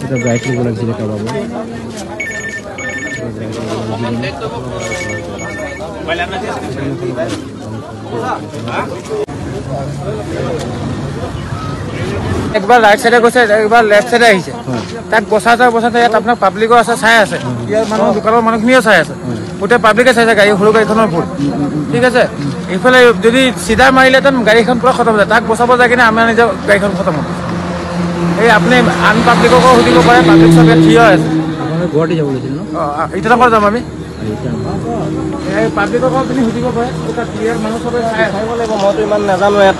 এটা ব্ৰাইট লোক লাগছিল কাবাব একবাৰ ৰাইট সাইডে গৈছে একবাৰ লেফট সাইডে আহিছে তাক বসাতে ইয়াত আপোনাৰ পাব্লিকো আছে চাই আছে ইয়াৰ মানুহ দোকানৰ মানুহখিনিও চাই আছে গোটেই পাব্লিকে চাইছে গাড়ী সৰু গাড়ীখনৰ ভুল ঠিক আছে এইফালে যদি চিধা মাৰিলেহেঁতেন গাড়ীখন পুৰা খতম হৈ যায় তাক বচাব যায় কিনে আমাৰ নিজৰ গাড়ীখন খতম হ'ব এই আপুনি আন পাব্লিককো সুধিব পাৰে পাব্লিক চব ইয়াত থিয় আছে গুৱাহাটী যাব লাগিছিল ন এতিয়া নকৰা যাম আমি এই পাব্লিককো আপুনি সুধিব পাৰে তাত ক্লিয়াৰ মানুহ চবে চাই আহিব লাগিব মইতো ইমান নাজানো ইয়াত